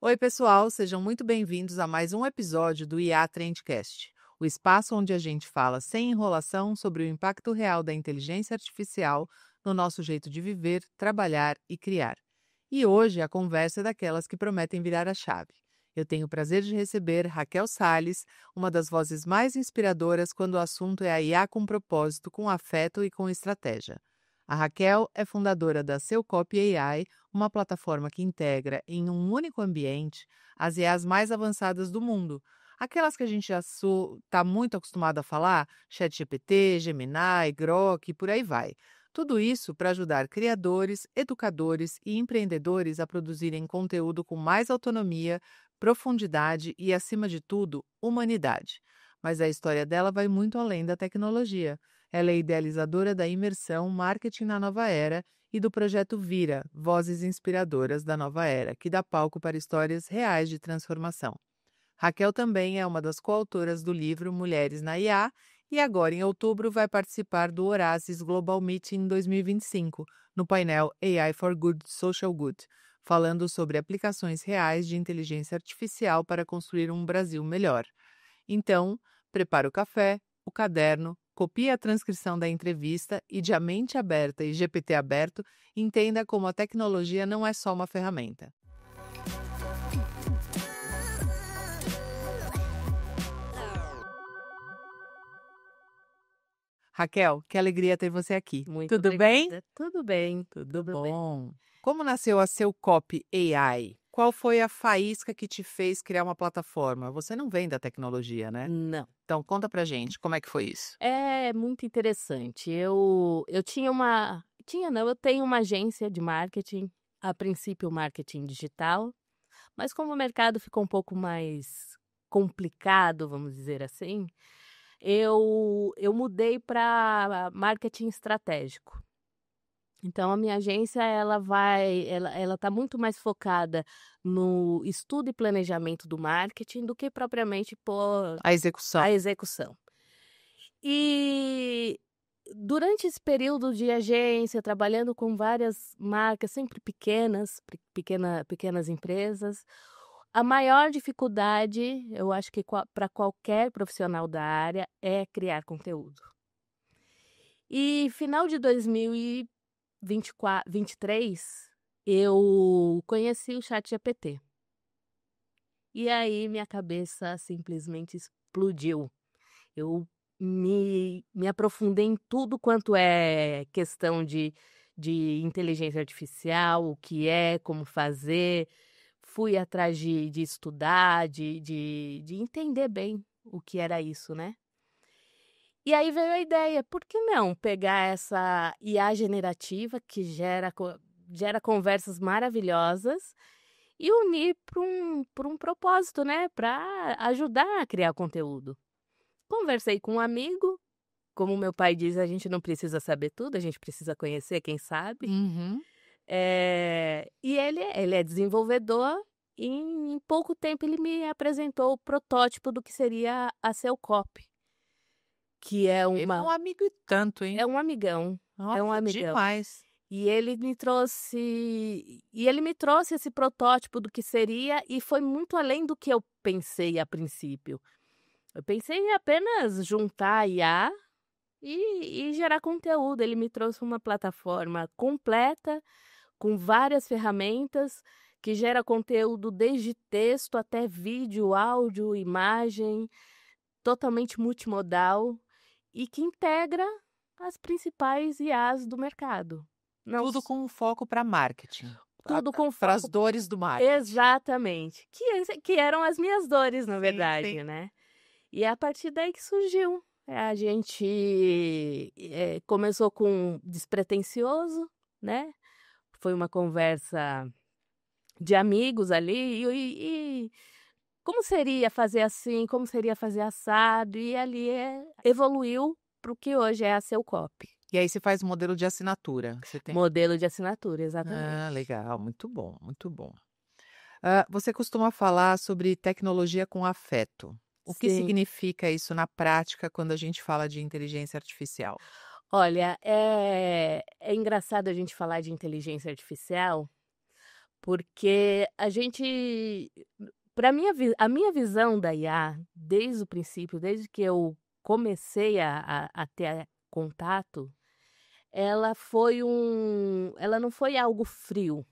Oi, pessoal, sejam muito bem-vindos a mais um episódio do IA Trendcast, o espaço onde a gente fala sem enrolação sobre o impacto real da inteligência artificial no nosso jeito de viver, trabalhar e criar. E hoje a conversa é daquelas que prometem virar a chave. Eu tenho o prazer de receber Raquel Salles, uma das vozes mais inspiradoras quando o assunto é a IA com propósito, com afeto e com estratégia. A Raquel é fundadora da Seucop AI, uma plataforma que integra em um único ambiente as IAs mais avançadas do mundo. Aquelas que a gente já está muito acostumado a falar, ChatGPT, Gemini, Grok e por aí vai. Tudo isso para ajudar criadores, educadores e empreendedores a produzirem conteúdo com mais autonomia, profundidade e, acima de tudo, humanidade. Mas a história dela vai muito além da tecnologia. Ela é idealizadora da imersão Marketing na Nova Era e do projeto Vira, Vozes Inspiradoras da Nova Era, que dá palco para histórias reais de transformação. Raquel também é uma das coautoras do livro Mulheres na IA e agora, em outubro, vai participar do Horasis Global Meeting 2025, no painel AI for Good Social Good, falando sobre aplicações reais de inteligência artificial para construir um Brasil melhor. Então, prepare o café, o caderno, copie a transcrição da entrevista e, de A Mente Aberta e GPT Aberto, entenda como a tecnologia não é só uma ferramenta. Raquel, que alegria ter você aqui. Muito Tudo bem? obrigada. Tudo bem, Tudo tudo bem. bom. Como nasceu a Seucop AI? Qual foi a faísca que te fez criar uma plataforma? Você não vem da tecnologia, né? Não, Então conta pra gente, como é que foi isso? é muito interessante. Eu eu tenho uma agência de marketing, a princípio marketing digital, mas como o mercado ficou um pouco mais complicado, vamos dizer assim, eu mudei para marketing estratégico. Então a minha agência ela tá muito mais focada no estudo e planejamento do marketing do que propriamente por A execução. a execução. E durante esse período de agência, trabalhando com várias marcas, sempre pequenas, pequenas empresas, a maior dificuldade, eu acho que para qualquer profissional da área, é criar conteúdo. E final de 2023, eu conheci o ChatGPT. E aí minha cabeça simplesmente explodiu. Eu me aprofundei em tudo quanto é questão de inteligência artificial, o que é, como fazer. Fui atrás de estudar, de entender bem o que era isso, né. E aí veio a ideia, por que não pegar essa IA generativa que gera conversas maravilhosas e unir para um propósito, né, para ajudar a criar conteúdo. Conversei com um amigo, como meu pai diz, a gente não precisa saber tudo, a gente precisa conhecer quem sabe. Uhum. E ele é desenvolvedor e em pouco tempo ele me apresentou o protótipo do que seria a Cellcop, que Ele é um amigo e tanto, hein? é um amigão, é um Nossa, amigão. demais. E ele me trouxe esse protótipo do que seria e foi muito além do que eu pensei a princípio. Eu pensei em apenas juntar IA e gerar conteúdo. Ele me trouxe uma plataforma completa, com várias ferramentas, que gera conteúdo desde texto até vídeo, áudio, imagem, totalmente multimodal e que integra as principais IAs do mercado. Não, Tudo com um foco para marketing, tudo com para as foco. dores do marketing. Exatamente. Que eram as minhas dores, na Sim, sim. verdade, né. E é a partir daí que surgiu. A gente, começou com despretensioso, né, foi uma conversa de amigos ali, e como seria fazer assim, como seria fazer assado, e ali, evoluiu para o que hoje é a Seucop. E aí você faz modelo de assinatura, você tem. Modelo de assinatura, Ah, exatamente. legal, muito bom, muito bom. Você costuma falar sobre tecnologia com afeto. O que Sim. significa isso na prática quando a gente fala de inteligência artificial? Olha, é engraçado a gente falar de inteligência artificial, Porque a minha visão da IA, desde o princípio, desde que eu comecei a ter contato, ela não foi algo frio.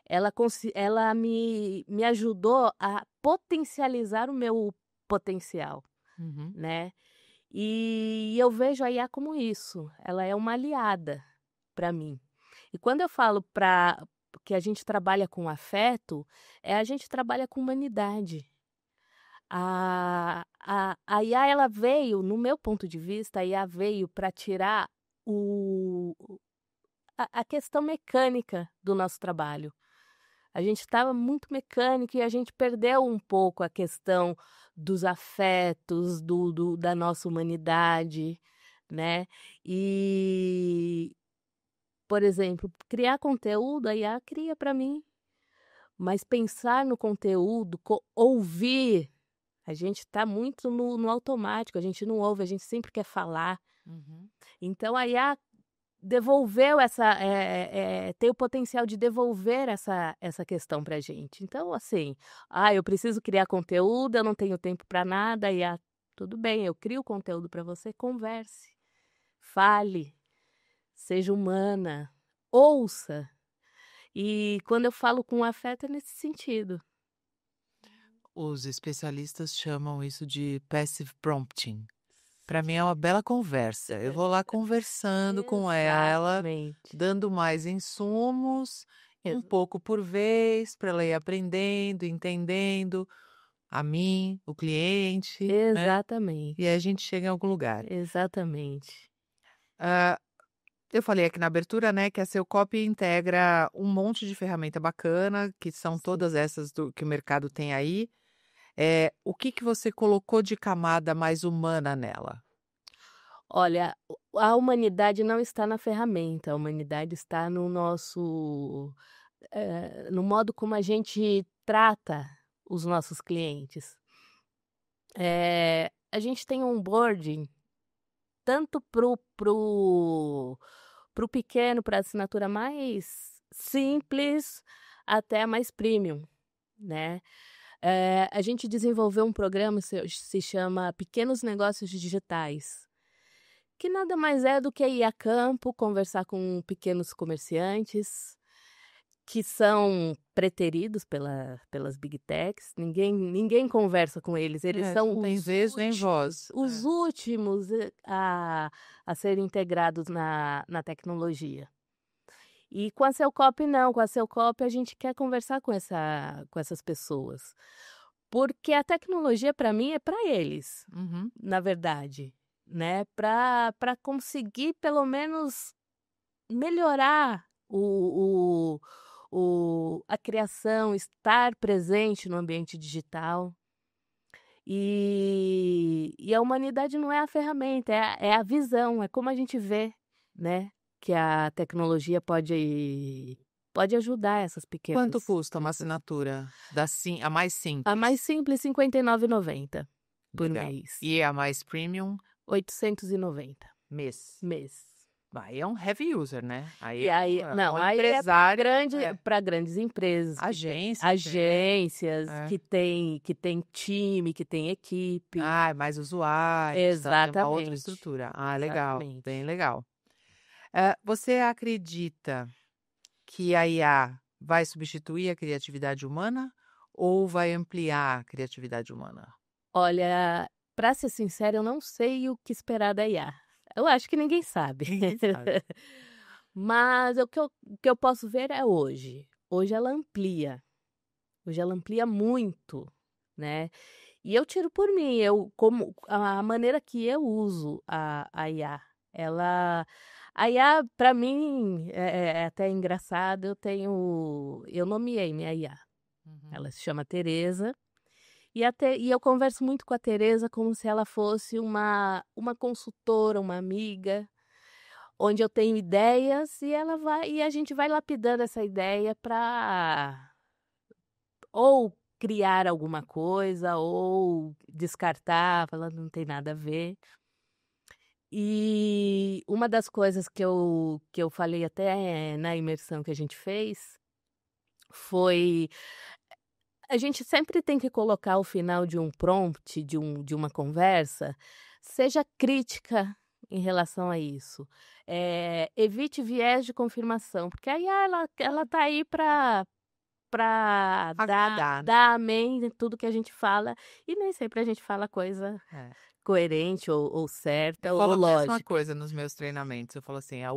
Ela me ajudou a potencializar o meu potencial, Uhum. né. E eu vejo a IA como isso, ela é uma aliada para mim. E quando eu falo que a gente trabalha com afeto, a gente trabalha com humanidade. A IA ela veio, no meu ponto de vista, a IA veio para tirar a questão mecânica do nosso trabalho. A gente estava muito mecânico e a gente perdeu um pouco a questão dos afetos, da nossa humanidade, né. E, por exemplo, criar conteúdo, a IA cria para mim, mas pensar no conteúdo, ouvir, a gente está muito no automático, a gente não ouve, a gente sempre quer falar. Uhum. Então a IA devolveu tem o potencial de devolver essa questão pra gente. Então, assim, eu preciso criar conteúdo, eu não tenho tempo para nada, e tudo bem, eu crio conteúdo para você, converse, fale, seja humana, ouça. E quando eu falo com afeto é nesse sentido. Os especialistas chamam isso de passive prompting. Para mim é uma bela conversa. Eu vou lá conversando com ela, Exatamente. dando mais insumos, um Ex pouco por vez, para ela ir aprendendo, entendendo a mim, o cliente, né, e aí a exatamente, gente chega em algum lugar. exatamente. Ah, eu falei aqui na abertura, né, que a Seu Copy integra um monte de ferramenta bacana, que são Sim. todas essas que o mercado tem aí. O que que você colocou de camada mais humana nela? Olha, a humanidade não está na ferramenta, a humanidade está no modo como a gente trata os nossos clientes. A gente tem um onboarding tanto pro pequeno, para a assinatura mais simples, até a mais premium, né. A gente desenvolveu um programa, se chama Pequenos Negócios Digitais. Que nada mais é do que ir a campo, conversar com pequenos comerciantes, que são preteridos pelas big techs, ninguém conversa com eles, eles Não são tem vez nem voz. os últimos, a serem integrados na tecnologia. E com a Selcop não, com a Selcop a gente quer conversar com essas pessoas, porque a tecnologia para mim é para eles, Uhum. na verdade, né, para conseguir pelo menos melhorar a criação, estar presente no ambiente digital. E a humanidade não é a ferramenta, é a visão, é como a gente vê, né, que a tecnologia pode ajudar essas Quanto pequenas custa uma pessoas. assinatura a mais A mais simples? simples, R$ 59,90 por Legal. mês. E a mais premium? 890 Mês. mês. Aí é um heavy user, né, aí E é aí um não, aí é empresário, para grandes empresas que têm agência até, agências, é. que tem time, que tem equipe. Mais usuários, tá, tem uma outra Exatamente, estrutura. Legal, bem exatamente. legal. Você acredita que a IA vai substituir a criatividade humana ou vai ampliar a criatividade humana? Olha, para ser sincera, eu não sei o que esperar da IA. Eu acho que ninguém sabe. Ninguém sabe. Mas o que eu posso ver é hoje. Hoje ela amplia muito, né. E eu tiro por mim, eu como a maneira que eu uso a IA, ela a IA para mim é até engraçado, eu nomeei minha IA, Uhum. ela se chama Tereza, e eu converso muito com a Tereza como se ela fosse uma consultora, uma amiga, onde eu tenho ideias e a gente vai lapidando essa ideia para ou criar alguma coisa ou descartar, falando: "Não tem nada a ver". E uma das coisas que eu falei até na imersão que a gente fez, foi a gente sempre tem que colocar o final de um prompt, de uma conversa, seja crítica em relação a isso. Evite viés de confirmação, porque aí ela tá aí para dar Agradar, né? dar amém em tudo que a gente fala, e nem sempre a gente fala coisa É. coerente ou Eu certa ou falo a mesma lógica. coisa nos meus treinamentos. Eu falo assim, o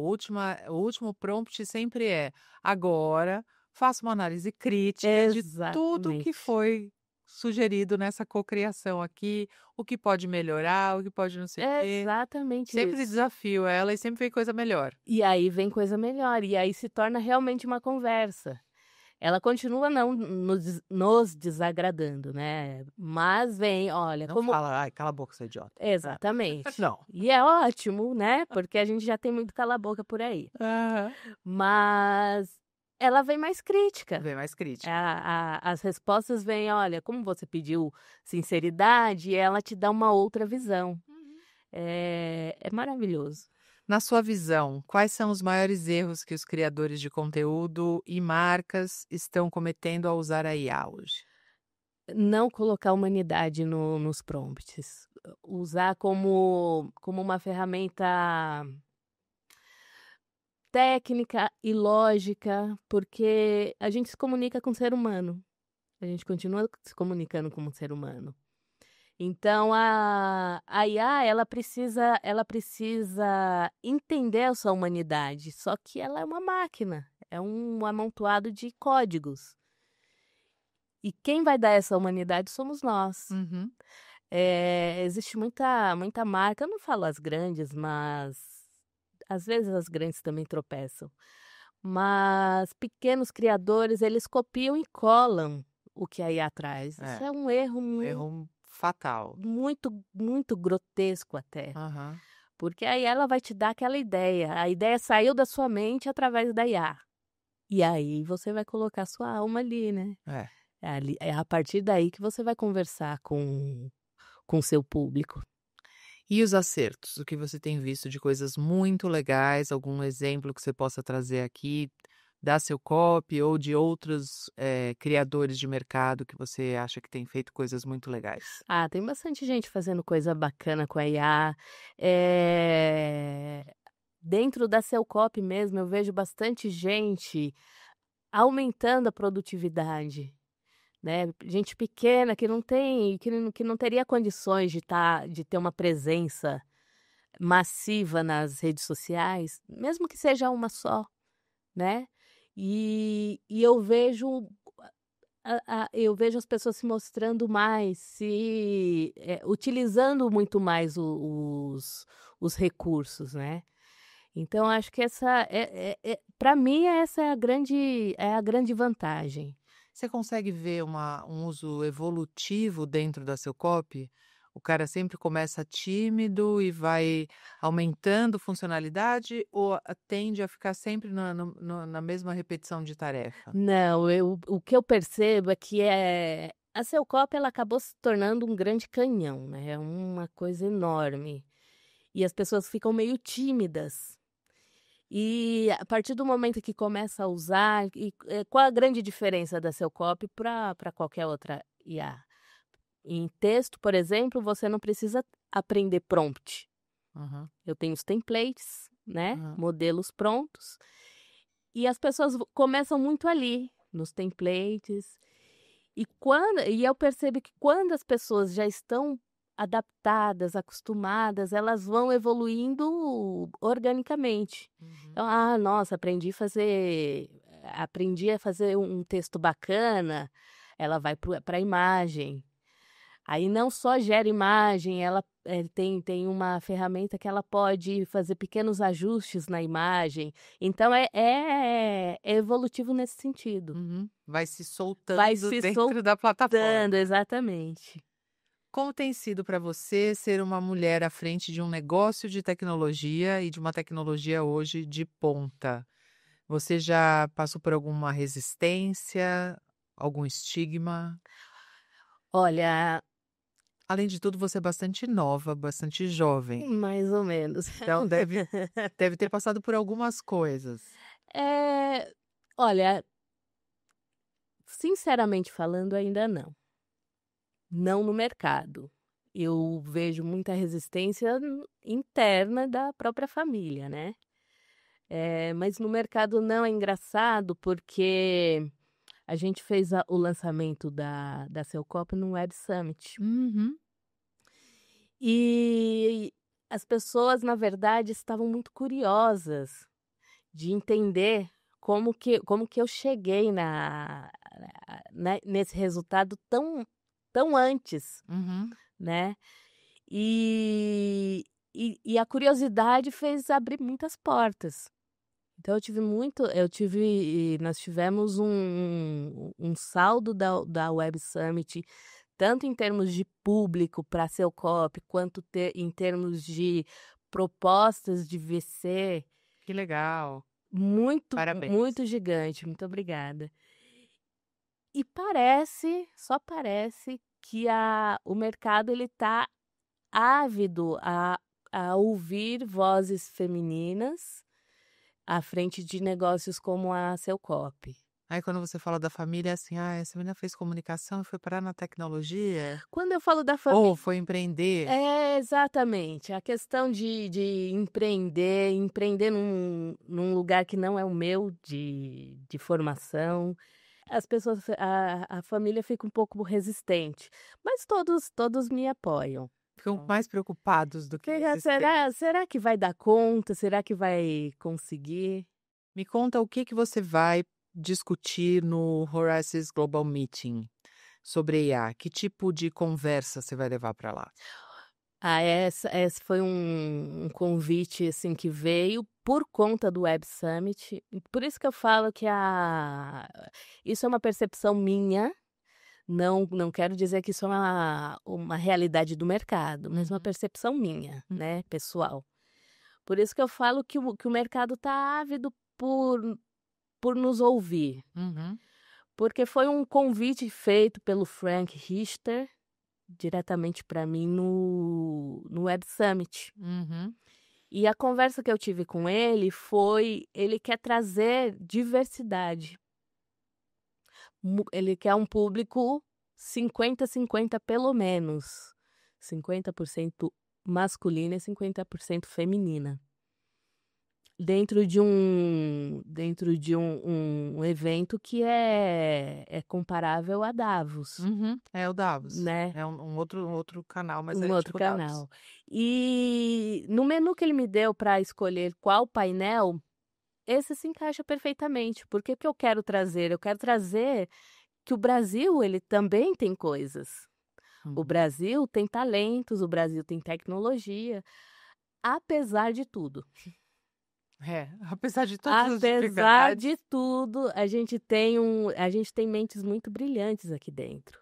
último prompt sempre é: agora faça uma análise crítica de tudo que Exatamente. foi sugerido nessa cocriação aqui, o que pode melhorar, o que pode não sei o quê. Exatamente Sempre isso. desafio ela e sempre vem coisa melhor. E aí vem coisa melhor, e aí se torna realmente uma conversa. Ela continua não nos desagradando, né, mas vem: "Olha, Não como". fala: "Ai, cala a boca, seu idiota". É. Exatamente. Não. E é ótimo, né, porque a gente já tem muito cala a boca por aí. Aham. Mas ela vem mais crítica. Vem mais crítica. As respostas vêm: "Olha, como você pediu sinceridade", ela te dá uma outra visão. Uhum. É maravilhoso. Na sua visão, quais são os maiores erros que os criadores de conteúdo e marcas estão cometendo ao usar a IA hoje? Não colocar humanidade nos prompts. Usar como uma ferramenta técnica e lógica, porque a gente se comunica com o ser humano. A gente continua se comunicando como um ser humano. Então a IA ela precisa entender essa humanidade, só que ela é uma máquina, é um amontoado de códigos. E quem vai dar essa humanidade somos nós. Uhum. Existe muita marca, eu não falo as grandes, mas às vezes as grandes também tropeçam. Mas pequenos criadores, eles copiam e colam o que a IA traz. Isso É, é um erro um erro fatal. muito grotesco até, Aham. porque aí ela vai te dar aquela ideia, a ideia saiu da sua mente através da IA, e aí você vai colocar sua alma ali, né. É. É a partir daí que você vai conversar com o seu público. E os acertos? O que você tem visto de coisas muito legais? Algum exemplo que você possa trazer aqui da seu copy ou de outros, criadores de mercado que você acha que tem feito coisas muito legais? Ah, tem bastante gente fazendo coisa bacana com a IA, eh, dentro da Selcop mesmo eu vejo bastante gente aumentando a produtividade. Né, gente pequena que não tem que não teria condições de ter uma presença massiva nas redes sociais, mesmo que seja uma só, né. E eu vejo as pessoas se mostrando mais, utilizando muito mais os recursos, né. Então acho que essa pra mim essa é a grande vantagem. Você consegue ver um uso evolutivo dentro da seu copy? O cara sempre começa tímido e vai aumentando funcionalidade ou tende a ficar sempre na mesma repetição de tarefa? Não, o que eu percebo é que, a Selcopa ela acabou se tornando um grande canhão, né, é uma coisa enorme. E as pessoas ficam meio tímidas. E a partir do momento que começa a usar qual a grande diferença da Selcope para qualquer outra IA? Em texto, por exemplo, você não precisa aprender prompt. Aham, Eu tenho os templates, né, aham. modelos prontos, e as pessoas começam muito ali, nos templates. E eu percebo que quando as pessoas já estão adaptadas, acostumadas, elas vão evoluindo organicamente. Uhum. Então, "Ah, nossa, aprendi a fazer um texto bacana", ela vai para a imagem. Aí não só gera imagem, ela, tem uma ferramenta que ela pode fazer pequenos ajustes na imagem, então é evolutivo nesse sentido. Uhum. Vai se Vai soltando se dentro da plataforma. soltando, exatamente. Como tem sido para você ser uma mulher à frente de um negócio de tecnologia e de uma tecnologia hoje de ponta? Você já passou por alguma resistência, algum estigma? Olha, Além de tudo, você é bastante nova, bastante jovem, mais ou menos. então deve ter passado por algumas coisas. Eh, olha, Sinceramente falando, ainda não. Não no mercado. Eu vejo muita resistência interna da própria família, né? Mas no mercado não é engraçado porque a gente fez o lançamento da Celcop no Web Summit. Uhum. E as pessoas, na verdade, estavam muito curiosas de entender como que eu cheguei nesse resultado tão antes, Uhum. né? E a curiosidade fez abrir muitas portas. Então nós tivemos um saldo da Web Summit, tanto em termos de público para a Celcop, quanto em termos de propostas de VC, Que legal. muito, Parabéns. muito gigante. Muito obrigada. E só parece que o mercado ele está ávido a ouvir vozes femininas à frente de negócios como a Celcop. Aí quando você fala da família, é assim: "Ah, essa menina fez comunicação e foi parar na tecnologia?" Quando eu falo da Ou família, foi empreender? exatamente, a questão de empreender num lugar que não é o meu de formação, as pessoas, a família fica um pouco resistente, mas todos me apoiam. Ficam mais preocupados do que resistentes. Será que vai dar conta? Será que vai conseguir? Me conta o que você vai discutir no Horaces Global Meeting sobre IA. Que tipo de conversa você vai levar para lá? Esse foi um convite, assim, que veio por conta do Web Summit. E por isso que eu falo que isso é uma percepção minha, não quero dizer que isso é uma realidade do mercado, mas uma Uhum. percepção minha, Hum. né, pessoal. Por isso que eu falo que o mercado está ávido por nos ouvir, Uhum. porque foi um convite feito pelo Frank Richter diretamente para mim no Web Summit. Uhum. E a conversa que eu tive com ele ele quer trazer diversidade. Ele quer um público 50-50 pelo menos. 50% masculina e 50% feminina. Dentro de um evento que é comparável a Davos, Uhum. É o Davos. né? É um outro canal, mas Um é outro tipo Davos. canal. E no menu que ele me deu para escolher qual painel, esse se encaixa perfeitamente, porque o que eu quero trazer? Eu quero trazer que o Brasil, ele também tem coisas. O Uhum. Brasil tem talentos, o Brasil tem tecnologia, apesar de tudo. É, apesar de todas as Apesar de dificuldades. tudo, a gente tem mentes muito brilhantes aqui dentro.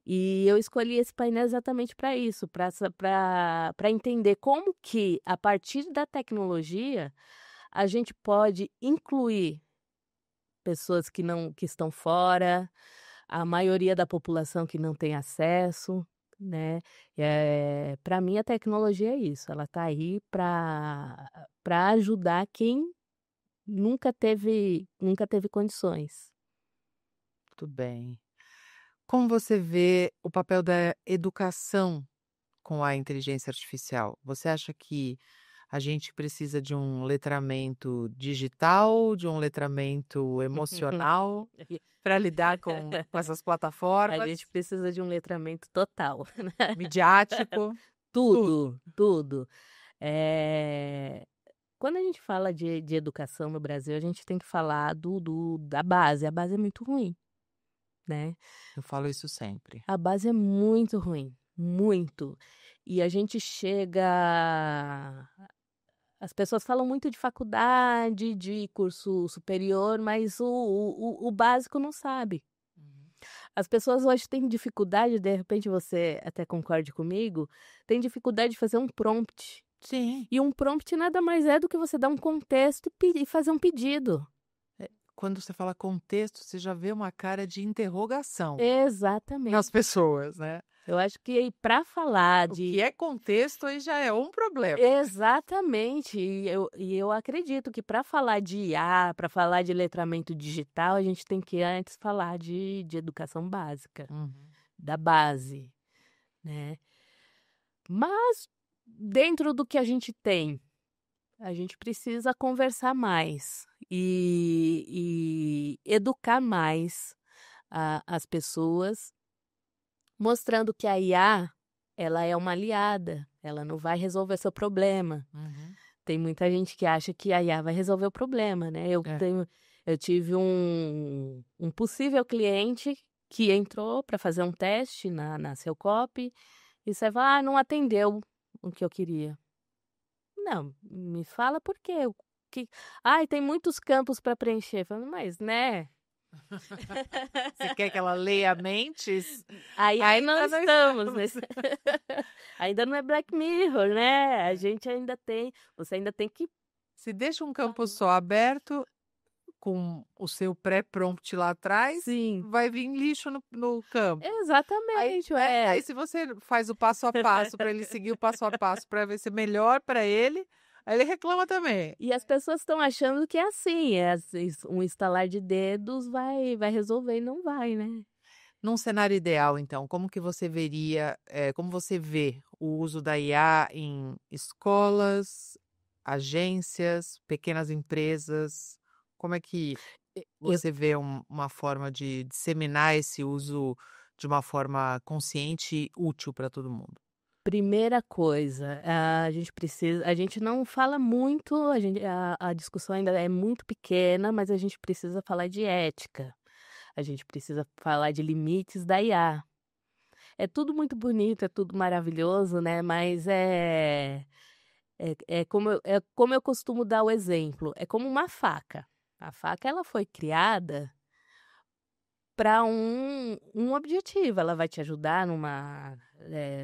E eu escolhi esse painel exatamente para isso, para entender como que, a partir da tecnologia, a gente pode incluir pessoas que estão fora, a maioria da população que não tem acesso, né? Para mim, a tecnologia é isso, ela está aí para ajudar quem nunca teve condições. Tudo bem. Como você vê o papel da educação com a inteligência artificial? Você acha que a gente precisa de um letramento digital, de um letramento emocional para lidar com essas A plataformas? gente precisa de um letramento total, né? Midiático, tudo. Tudo, tudo. Eh, Quando a gente fala de educação no Brasil, a gente tem que falar da base. A base é muito ruim, né? Eu falo isso sempre. A base é muito ruim, muito. E a gente chega. As pessoas falam muito de faculdade, de curso superior, mas o básico não sabe. Uhum. As pessoas hoje têm dificuldade, de repente você até concorde comigo, tem dificuldade de fazer um prompt. Sim. E um prompt nada mais é do que você dar um contexto e fazer um pedido. Quando você fala contexto, você já vê uma cara de interrogação nas Exatamente. pessoas, né? Eu acho que para falar O de que é contexto aí já é um problema. exatamente, e eu acredito que para falar de IA, para falar de letramento digital, a gente tem que antes falar de educação básica, Uhum. da base, né. Mas dentro do que a gente tem, a gente precisa conversar mais e educar mais as pessoas, mostrando que a IA, ela é uma aliada, ela não vai resolver seu problema. Uhum. Tem muita gente que acha que a IA vai resolver o problema, né. É. Eu tive um possível cliente que entrou para fazer um teste na Seocop e você fala: "Ah, não atendeu o que eu queria". Não, me fala por quê, o que "Ai, tem muitos campos para preencher", falando: "Mas, né". Você quer que ela leia mentes? Aí não Ainda não estamos estamos. nesse ainda não é Black Mirror, né, a gente ainda tem você ainda tem que Se deixa um campo só aberto, com o seu pré-prompt lá atrás, sim, vai vir lixo no campo. Aí, exatamente, né, aí é. se você faz o passo a passo para ele seguir o passo a passo para ver se é melhor para ele, aí ele reclama também. E as pessoas estão achando que é assim, um estalar de dedos vai resolver e não vai, né. Num cenário ideal, então, como que você veria, como você vê o uso da IA em escolas, agências, pequenas empresas? Como é que Eu você vê uma forma de disseminar esse uso de uma forma consciente e útil para todo mundo? primeira coisa, a gente não fala muito, a discussão ainda é muito pequena, mas a gente precisa falar de ética, a gente precisa falar de limites da IA. É tudo muito bonito, é tudo maravilhoso, né, mas é como eu costumo dar o exemplo, é como uma faca. A faca ela foi criada para um objetivo, ela vai te ajudar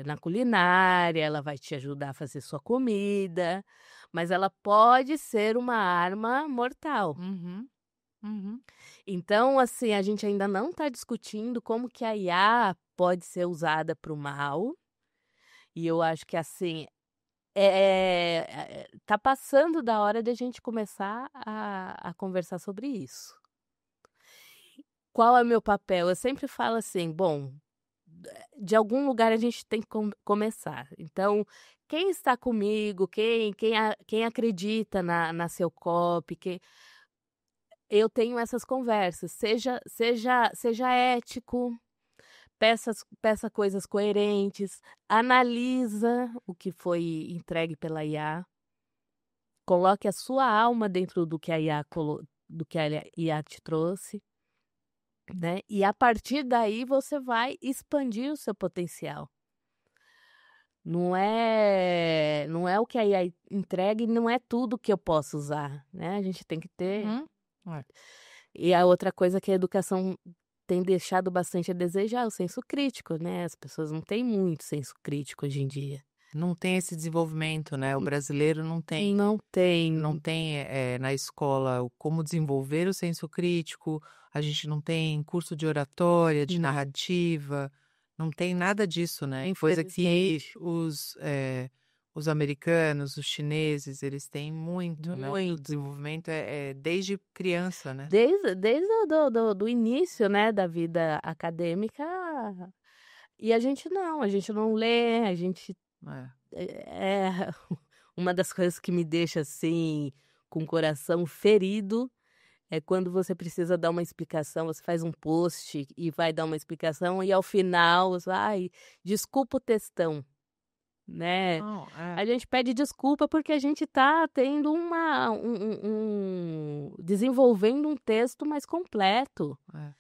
na culinária, ela vai te ajudar a fazer sua comida, mas ela pode ser uma arma mortal. Uhum, uhum. Então, assim, a gente ainda não está discutindo como que a IA pode ser usada para o mal, e eu acho que, assim, tá passando da hora da gente começar a conversar sobre isso. Qual é o meu papel? Eu sempre falo assim: "Bom, de algum lugar a gente tem que começar. Então, quem está comigo, quem acredita na Seocop, eu tenho essas conversas, seja ético, peça coisas coerentes, analisa o que foi entregue pela IA, coloque a sua alma dentro do que a IA te trouxe, né, e a partir daí você vai expandir o seu potencial. Não é o que a IA entrega e não é tudo que eu posso usar, né, a gente tem que ter Uhum. É. e a outra coisa que a educação tem deixado bastante a desejar, é o senso crítico, né, as pessoas não têm muito senso crítico hoje em dia. Não tem esse desenvolvimento, né, o brasileiro não tem. Não Não tem. tem, na escola o como desenvolver o senso crítico, a gente não tem curso de oratória, de Não, narrativa, não tem nada disso, né, coisa que infelizmente. os americanos, os chineses, eles têm muito, né, o Muito. desenvolvimento é desde criança, né. Desde o do início, né, da vida acadêmica, e a gente não lê, a gente É. uma das coisas que me deixa, assim, com o coração ferido, é quando você precisa dar uma explicação, você faz um post e vai dar uma explicação e ao final você: "Ai, desculpa o textão", né. Não, é, A gente pede desculpa porque a gente está tendo desenvolvendo um texto mais completo. é.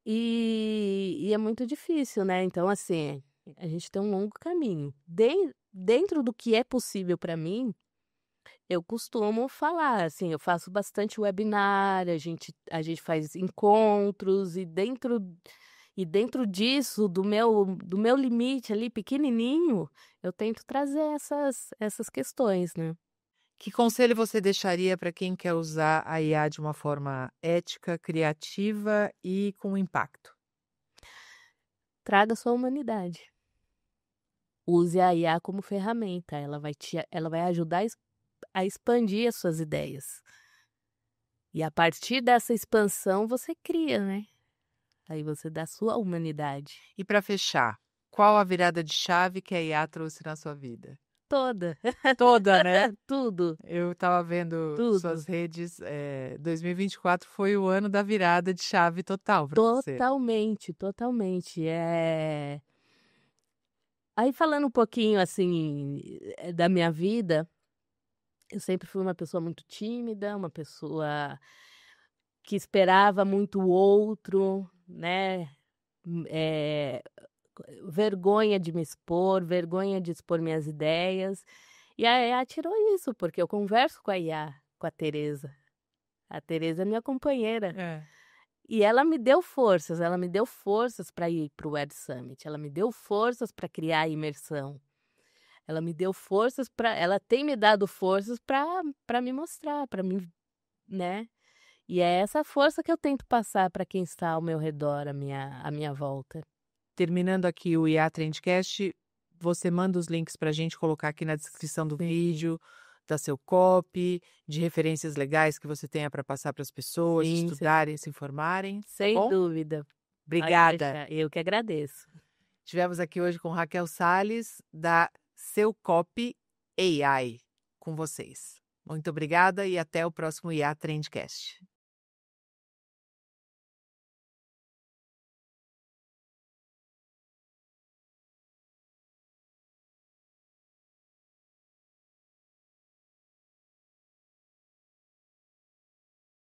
E é muito difícil, né, então assim, a gente tem um longo caminho. Dentro do que é possível para mim, eu costumo falar, assim, eu faço bastante webinar, a gente faz encontros e dentro disso, do meu limite ali pequenininho, eu tento trazer essas questões, né. Que conselho você deixaria para quem quer usar a IA de uma forma ética, criativa e com impacto? traga sua humanidade. Use a IA como ferramenta, ela vai ajudar a expandir as suas ideias. E a partir dessa expansão você cria, né? Aí você dá sua humanidade. E para fechar, qual a virada de chave que a IA trouxe na sua vida? Toda. Toda, né? Tudo. Eu estava vendo Tudo. suas redes, 2024 foi o ano da virada de chave total para você. Totalmente, totalmente. Aí falando um pouquinho, assim, da minha vida, eu sempre fui uma pessoa muito tímida, uma pessoa que esperava muito o outro, né, vergonha de me expor, vergonha de expor minhas ideias. E a IA tirou isso, porque eu converso com a IA, com a Tereza. A Tereza é minha companheira. É. E ela me deu forças para ir para o Ed Summit, ela me deu forças para criar a imersão. Ela me deu forças ela tem me dado forças para me mostrar, para me, né? E é essa força que eu tento passar para quem está ao meu redor, à minha volta. Terminando aqui o IA Trendcast, você manda os links para a gente colocar aqui na descrição do vídeo, da seu copy, de referências legais que você tenha para passar para as pessoas, Sim, estudarem, se informarem. Sem Bom? dúvida. Pode Obrigada. deixar. Eu que agradeço. Tivemos aqui hoje com Raquel Salles, da Seu Copy AI, com vocês. Muito obrigada e até o próximo IA Trendcast.